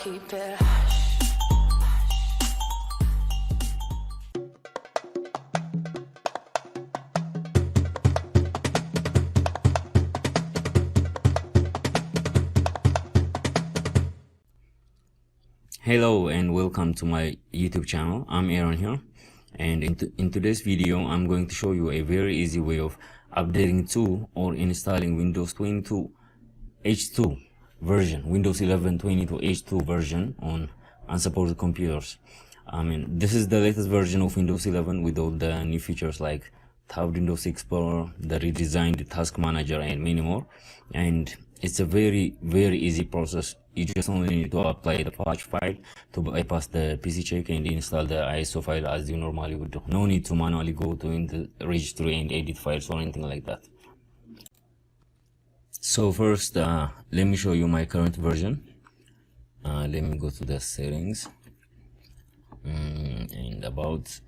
keep it. Hello and welcome to my YouTube channel. I'm Aaron here, and in today's video I'm going to show you a very easy way of updating to or installing Windows 22 H2 version, Windows 11 22 H2 version on unsupported computers. This is the latest version of Windows 11 with all the new features like tabbed Windows Explorer, the redesigned Task Manager, and many more. And it's a very easy process. You just only need to apply the patch file to bypass the PC check and install the ISO file as you normally would do. No need to manually go to the registry and edit files or anything like that. So first, let me show you my current version. Let me go to the settings and about.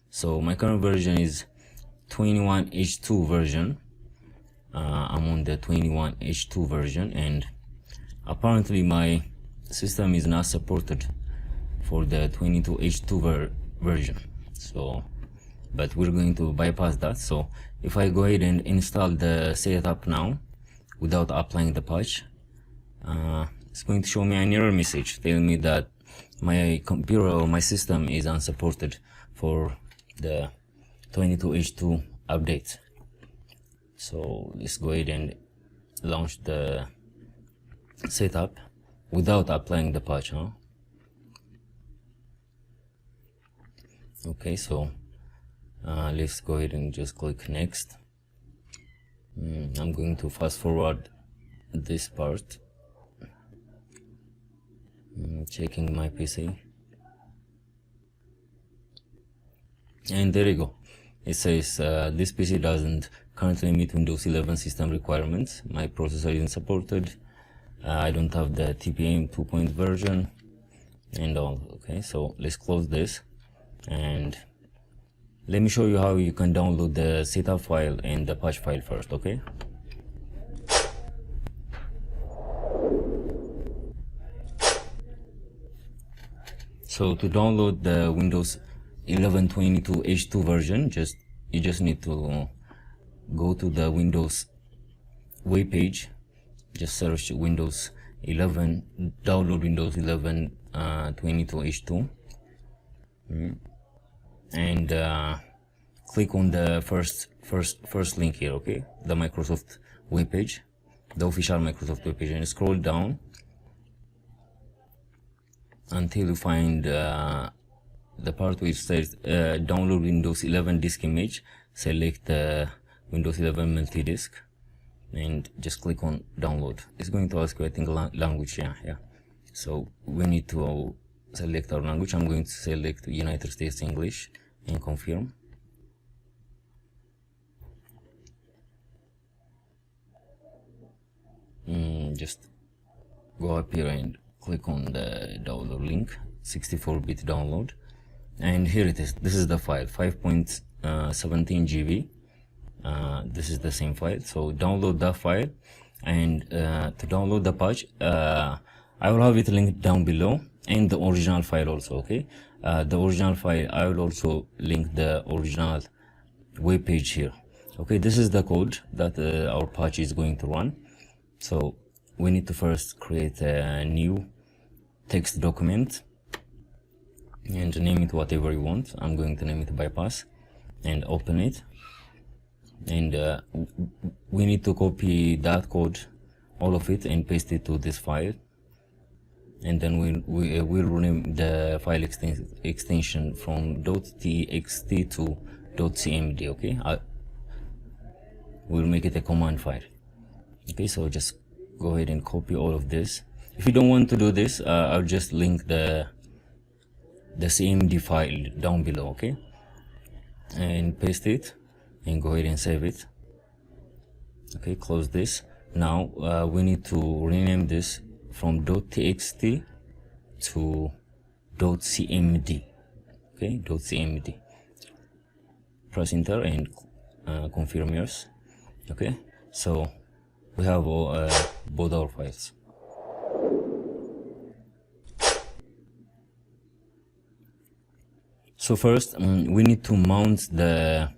So my current version is 21H2 version. I'm on the 21H2 version, and apparently my system is not supported for the 22H2 version. So, but we're going to bypass that. So if I go ahead and install the setup now without applying the patch, it's going to show me an error message telling me that my computer or my system is unsupported for the 22H2 update. So let's go ahead and launch the setup without applying the patch, huh? Okay, so let's go ahead and just click next. I'm going to fast forward this part. Checking my PC, and there you go. It says this PC doesn't currently meet Windows 11 system requirements. My processor isn't supported. I don't have the TPM 2.0 version and all. Okay, so let's close this and let me show you how you can download the setup file and the patch file first. Okay, so to download the Windows 11 22 H2 version, you just need to go to the Windows web page. Just search Windows 11, download Windows 11 22 H2, and click on the first link here. Okay, the Microsoft web page, the official Microsoft web page, and scroll down until you find the part which says download Windows 11 disk image. Select the Windows 11 multi-disk and just click on download. It's going to ask you, I think, language. Yeah. So we need to select our language. I'm going to select United States English and confirm. Just go up here and click on the download link, 64-bit download, and here it is. This is the file, 5.17 GB. This is the same file, so download that file. And to download the patch, I will have it linked down below, and the original file also. Okay, the original file, I will also link the original web page here. Okay, this is the code that our patch is going to run. So we need to first create a new text document and name it whatever you want. I'm going to name it bypass and open it. And we need to copy that code, all of it, and paste it to this file. And then we'll rename the file extension from .txt to .cmd. Okay, we'll make it a command file. Okay, so just go ahead and copy all of this. If you don't want to do this, I'll just link the cmd file down below. Okay, and paste it and go ahead and save it. Okay, close this. Now we need to rename this from .txt to .cmd. Okay, .cmd. Press enter and confirm yours. Okay, so we have both our files. So first, we need to mount the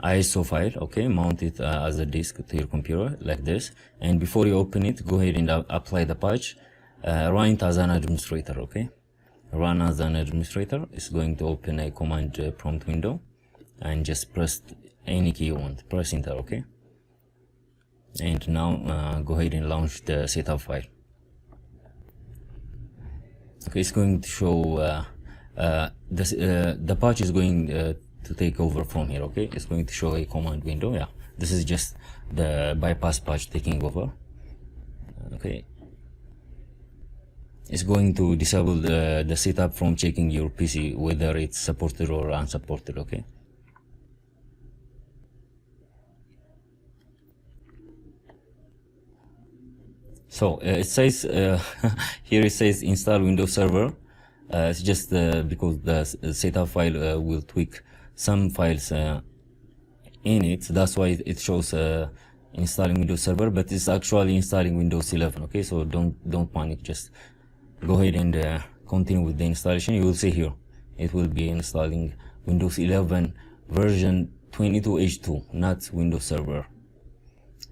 ISO file, okay? Mount it as a disk to your computer, like this. And before you open it, go ahead and apply the patch. Run it as an administrator, okay? Run as an administrator. It's going to open a command prompt window. And just press any key you want. Press enter, okay? And now go ahead and launch the setup file. Okay, it's going to show the patch is going to take over from here, okay? It's going to show a command window. Yeah, this is just the bypass patch taking over. Okay, it's going to disable the setup from checking your PC whether it's supported or unsupported, okay? So it says here it says install Windows Server. It's just because the setup file will tweak some files in it. That's why it shows installing Windows Server, but it's actually installing Windows 11. Okay, so don't panic. Just go ahead and continue with the installation. You will see here it will be installing Windows 11 version 22H2, not Windows Server.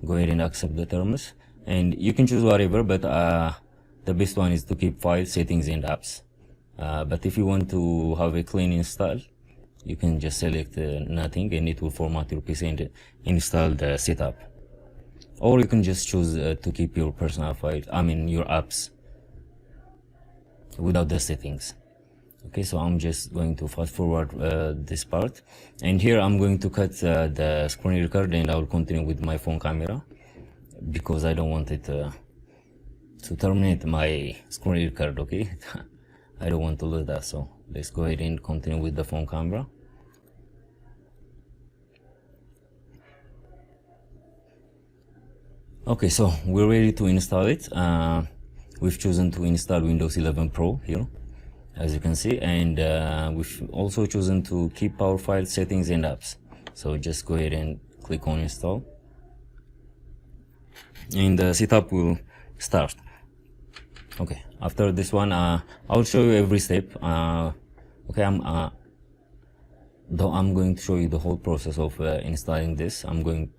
Go ahead and accept the terms, and you can choose whatever, but the best one is to keep file settings and apps. But if you want to have a clean install, you can just select nothing, and it will format your PC and install the setup. Or you can just choose to keep your personal file, your apps, without the settings. Okay, so I'm just going to fast forward this part, and here I'm going to cut the screen record, and I will continue with my phone camera because I don't want it to terminate my screen record. Okay. I don't want to lose that, so let's go ahead and continue with the phone camera. Okay, so we're ready to install it. We've chosen to install Windows 11 Pro here, as you can see, and we've also chosen to keep our file settings and apps. So just go ahead and click on install, and the setup will start. Okay, after this one, I'll show you every step. Okay, I'm going to show you the whole process of installing this. I'm going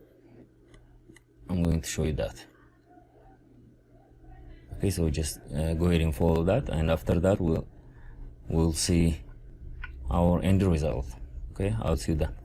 to show you that. Okay, so just go ahead and follow that, and after that we'll see our end result. Okay, I'll see you then.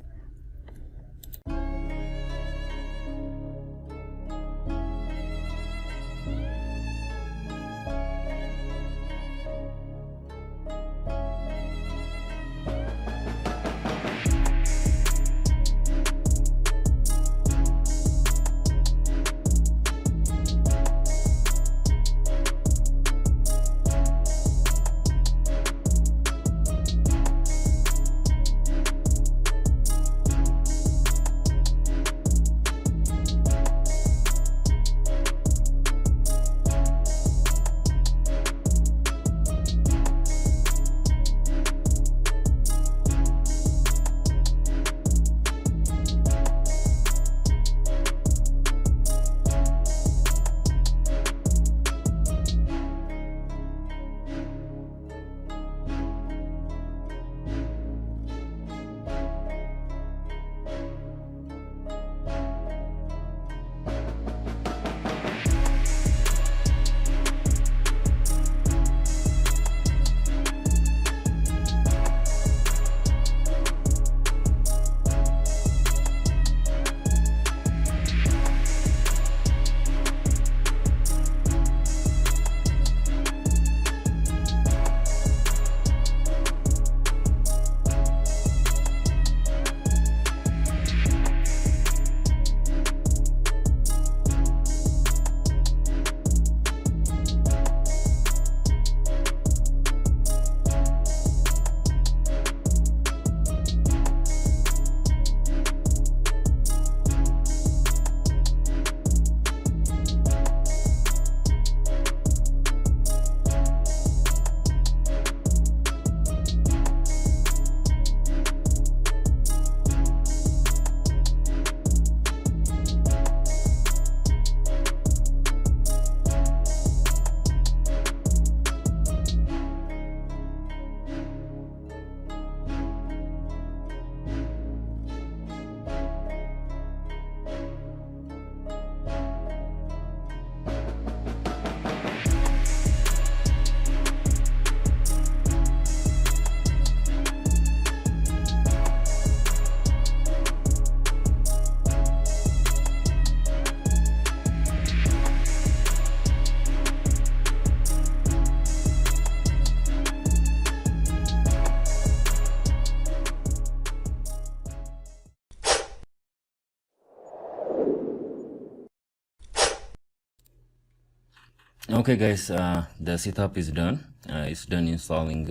Okay guys, the setup is done. It's done installing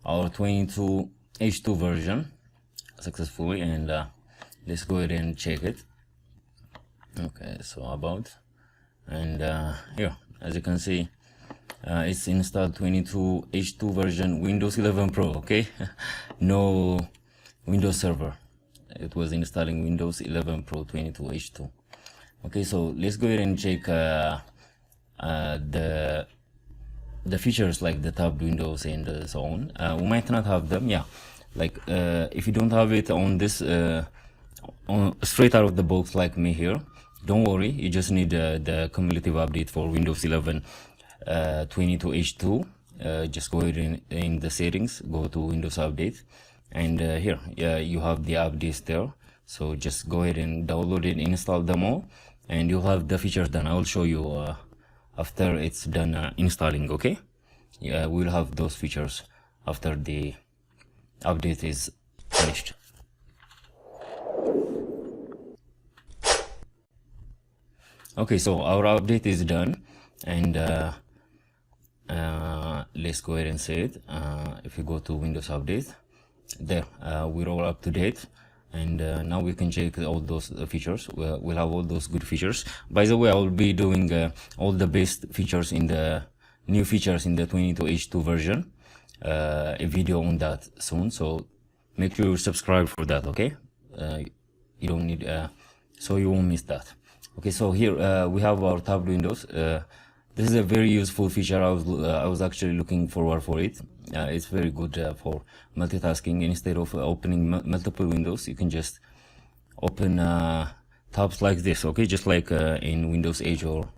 our 22H2 version successfully, and let's go ahead and check it. Okay, so about, and here as you can see, it's installed 22H2 version Windows 11 Pro. Okay, no Windows Server. It was installing Windows 11 Pro 22H2. Okay, so let's go ahead and check the features like the tabbed windows and so on. We might not have them, yeah. Like if you don't have it on this on straight out of the box like me here, don't worry. You just need the cumulative update for Windows 11 22H2. Just go ahead in the settings, go to Windows Update, and here you have the updates there. So just go ahead and download it, install them all, and you'll have the features done. I will show you after it's done installing. Okay, yeah, we'll have those features after the update is finished. Okay, so our update is done, and let's go ahead and say it. If you go to Windows Update, there we're all up to date, and now we can check all those features. We'll have all those good features. By the way, I will be doing all the best features in the new features in the 22H2 version, a video on that soon, so make sure you subscribe for that. Okay, you don't need so you won't miss that. Okay, so here we have our tabbed windows. This is a very useful feature. I was actually looking forward for it. It's very good for multitasking. Instead of opening multiple windows, you can just open tabs like this. Okay, just like in Windows 8, or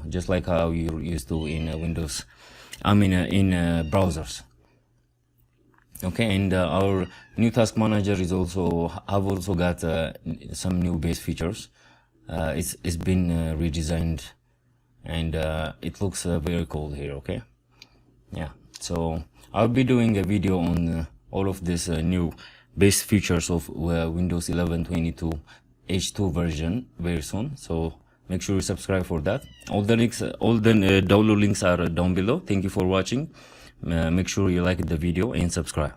just like how you're used to in Windows. I mean in browsers. Okay, and our new task manager is also got some new base features. It's been redesigned, and it looks very cool here. Okay, yeah, so I'll be doing a video on all of this new base features of Windows 11 22H2 version very soon, so make sure you subscribe for that. All the links, all the download links are down below. Thank you for watching. Make sure you like the video and subscribe.